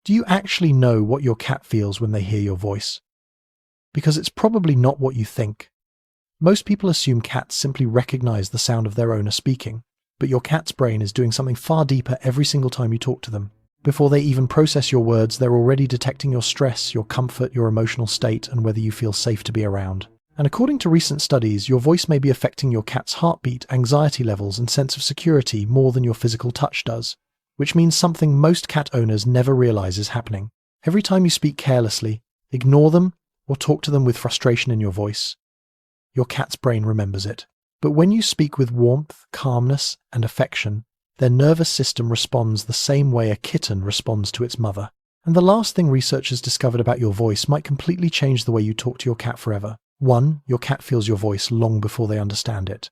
Do you actually know what your cat feels when they hear your voice? Because it's probably not what you think. Most people assume cats simply recognize the sound of their owner speaking, but your cat's brain is doing something far deeper every single time you talk to them. Before they even process your words, they're already detecting your stress, your comfort, your emotional state, and whether you feel safe to be around. And according to recent studies, your voice may be affecting your cat's heartbeat, anxiety levels, and sense of security more than your physical touch does, which means something most cat owners never realize is happening. Every time you speak carelessly, ignore them, or talk to them with frustration in your voice, your cat's brain remembers it. But when you speak with warmth, calmness, and affection, their nervous system responds the same way a kitten responds to its mother. And the last thing researchers discovered about your voice might completely change the way you talk to your cat forever. 1. Your cat feels your voice long before they understand it.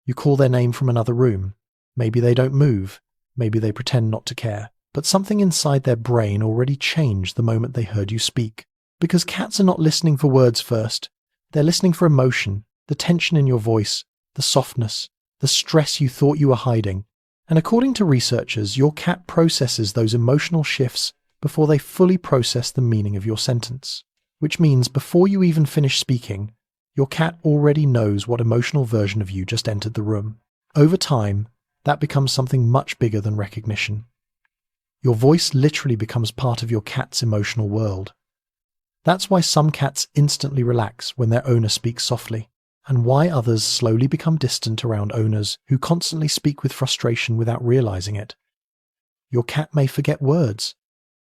You call their name from another room. Maybe they don't move. Maybe they pretend not to care. But something inside their brain already changed the moment they heard you speak. Because cats are not listening for words first. They're listening for emotion, the tension in your voice, the softness, the stress you thought you were hiding. And according to researchers, your cat processes those emotional shifts before they fully process the meaning of your sentence. Which means before you even finish speaking, your cat already knows what emotional version of you just entered the room. Over time, that becomes something much bigger than recognition. Your voice literally becomes part of your cat's emotional world. That's why some cats instantly relax when their owner speaks softly, and why others slowly become distant around owners who constantly speak with frustration without realizing it. Your cat may forget words,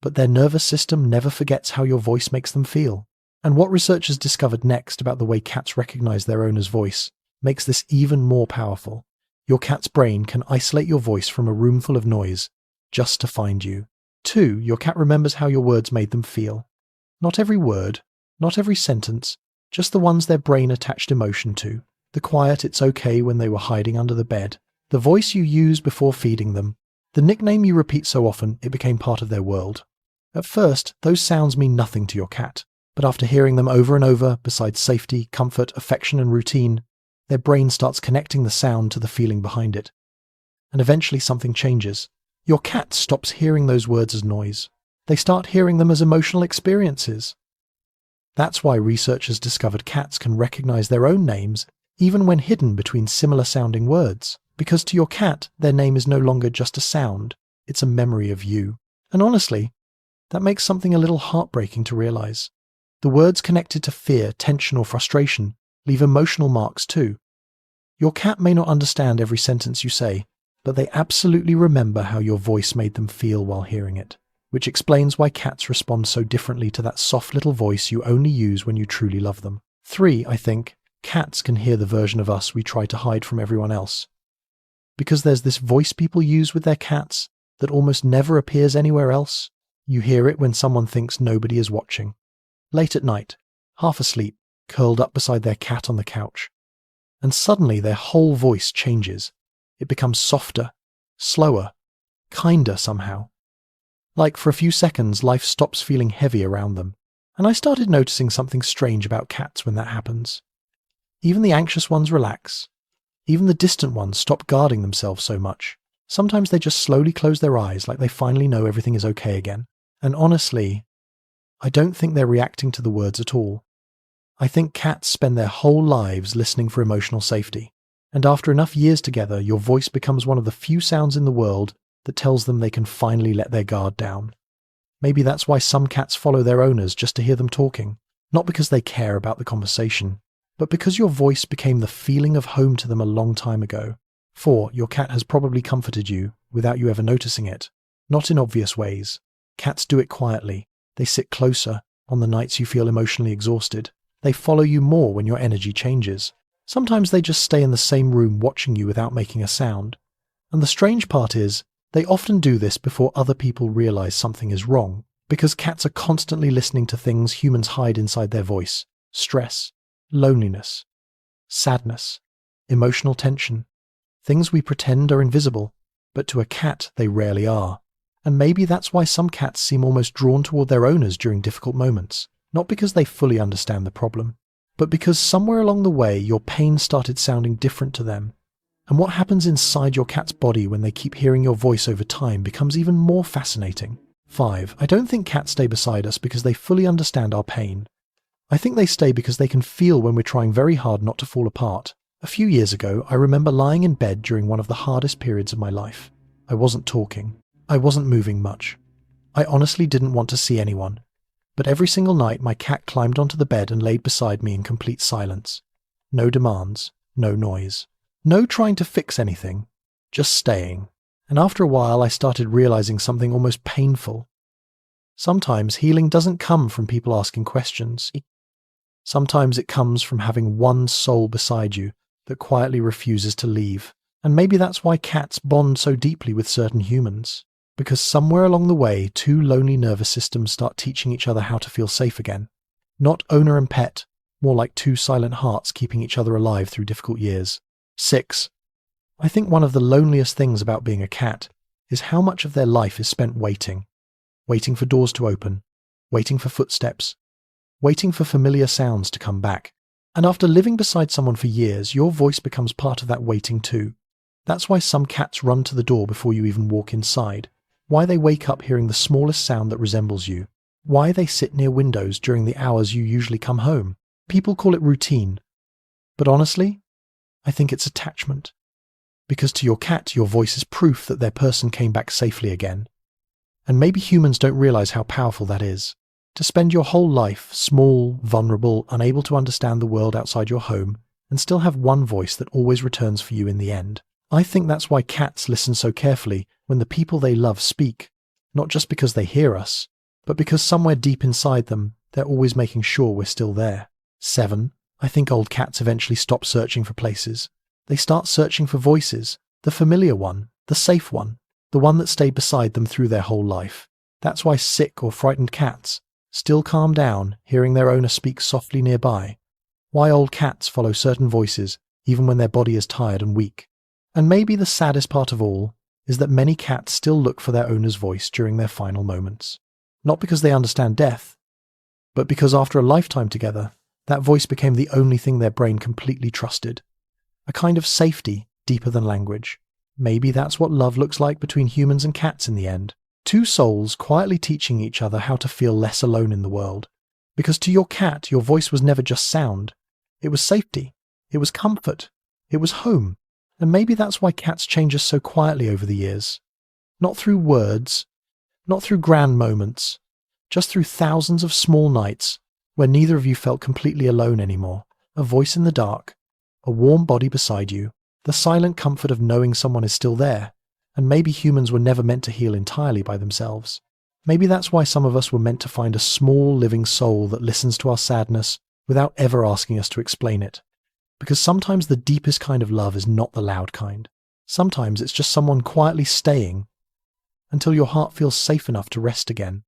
but their nervous system never forgets how your voice makes them feel. And what researchers discovered next about the way cats recognize their owner's voice makes this even more powerful. Your cat's brain can isolate your voice from a room full of noise just to find you. 2. Your cat remembers how your words made them feel. Not every word, not every sentence, just the ones their brain attached emotion to. The quiet "it's okay" when they were hiding under the bed. The voice you use before feeding them. The nickname you repeat so often it became part of their world. At first, those sounds mean nothing to your cat, but after hearing them over and over, besides safety, comfort, affection, and routine, their brain starts connecting the sound to the feeling behind it. And eventually something changes. Your cat stops hearing those words as noise. They start hearing them as emotional experiences. That's why researchers discovered cats can recognize their own names even when hidden between similar-sounding words, because to your cat, their name is no longer just a sound, it's a memory of you. And honestly, that makes something a little heartbreaking to realize. The words connected to fear, tension, or frustration leave emotional marks too. Your cat may not understand every sentence you say, but they absolutely remember how your voice made them feel while hearing it, which explains why cats respond so differently to that soft little voice you only use when you truly love them. 3, I think, cats can hear the version of us we try to hide from everyone else. Because there's this voice people use with their cats that almost never appears anywhere else. You hear it when someone thinks nobody is watching. Late at night, half asleep, curled up beside their cat on the couch. And suddenly their whole voice changes. It becomes softer, slower, kinder somehow. Like for a few seconds, life stops feeling heavy around them. And I started noticing something strange about cats when that happens. Even the anxious ones relax. Even the distant ones stop guarding themselves so much. Sometimes they just slowly close their eyes like they finally know everything is okay again. And honestly, I don't think they're reacting to the words at all. I think cats spend their whole lives listening for emotional safety. And after enough years together, your voice becomes one of the few sounds in the world that tells them they can finally let their guard down. Maybe that's why some cats follow their owners just to hear them talking. Not because they care about the conversation, but because your voice became the feeling of home to them a long time ago. 4, your cat has probably comforted you without you ever noticing it. Not in obvious ways. Cats do it quietly. They sit closer on the nights you feel emotionally exhausted. They follow you more when your energy changes. Sometimes they just stay in the same room watching you without making a sound. And the strange part is, they often do this before other people realize something is wrong, because cats are constantly listening to things humans hide inside their voice. Stress, loneliness, sadness, emotional tension. Things we pretend are invisible, but to a cat they rarely are. And maybe that's why some cats seem almost drawn toward their owners during difficult moments, not because they fully understand the problem, but because somewhere along the way your pain started sounding different to them. And what happens inside your cat's body when they keep hearing your voice over time becomes even more fascinating. 5. I don't think cats stay beside us because they fully understand our pain. I think they stay because they can feel when we're trying very hard not to fall apart. A few years ago, I remember lying in bed during one of the hardest periods of my life. I wasn't talking. I wasn't moving much. I honestly didn't want to see anyone. But every single night, my cat climbed onto the bed and laid beside me in complete silence. No demands, no noise. No trying to fix anything, just staying. And after a while, I started realizing something almost painful. Sometimes healing doesn't come from people asking questions. Sometimes it comes from having one soul beside you that quietly refuses to leave. And maybe that's why cats bond so deeply with certain humans. Because somewhere along the way, two lonely nervous systems start teaching each other how to feel safe again. Not owner and pet, more like two silent hearts keeping each other alive through difficult years. 6. I think one of the loneliest things about being a cat is how much of their life is spent waiting. Waiting for doors to open, waiting for footsteps, waiting for familiar sounds to come back. And after living beside someone for years, your voice becomes part of that waiting too. That's why some cats run to the door before you even walk inside. Why they wake up hearing the smallest sound that resembles you. Why they sit near windows during the hours you usually come home. People call it routine. But honestly, I think it's attachment. Because to your cat, your voice is proof that their person came back safely again. And maybe humans don't realize how powerful that is. To spend your whole life, small, vulnerable, unable to understand the world outside your home, and still have one voice that always returns for you in the end. I think that's why cats listen so carefully when the people they love speak, not just because they hear us, but because somewhere deep inside them, they're always making sure we're still there. 7. I think old cats eventually stop searching for places. They start searching for voices, the familiar one, the safe one, the one that stayed beside them through their whole life. That's why sick or frightened cats still calm down, hearing their owner speak softly nearby. Why old cats follow certain voices, even when their body is tired and weak. And maybe the saddest part of all is that many cats still look for their owner's voice during their final moments. Not because they understand death, but because after a lifetime together, that voice became the only thing their brain completely trusted. A kind of safety deeper than language. Maybe that's what love looks like between humans and cats in the end. Two souls quietly teaching each other how to feel less alone in the world. Because to your cat, your voice was never just sound. It was safety. It was comfort. It was home. And maybe that's why cats change us so quietly over the years. Not through words, not through grand moments, just through thousands of small nights where neither of you felt completely alone anymore. A voice in the dark, a warm body beside you, the silent comfort of knowing someone is still there. And maybe humans were never meant to heal entirely by themselves. Maybe that's why some of us were meant to find a small living soul that listens to our sadness without ever asking us to explain it. Because sometimes the deepest kind of love is not the loud kind. Sometimes it's just someone quietly staying until your heart feels safe enough to rest again.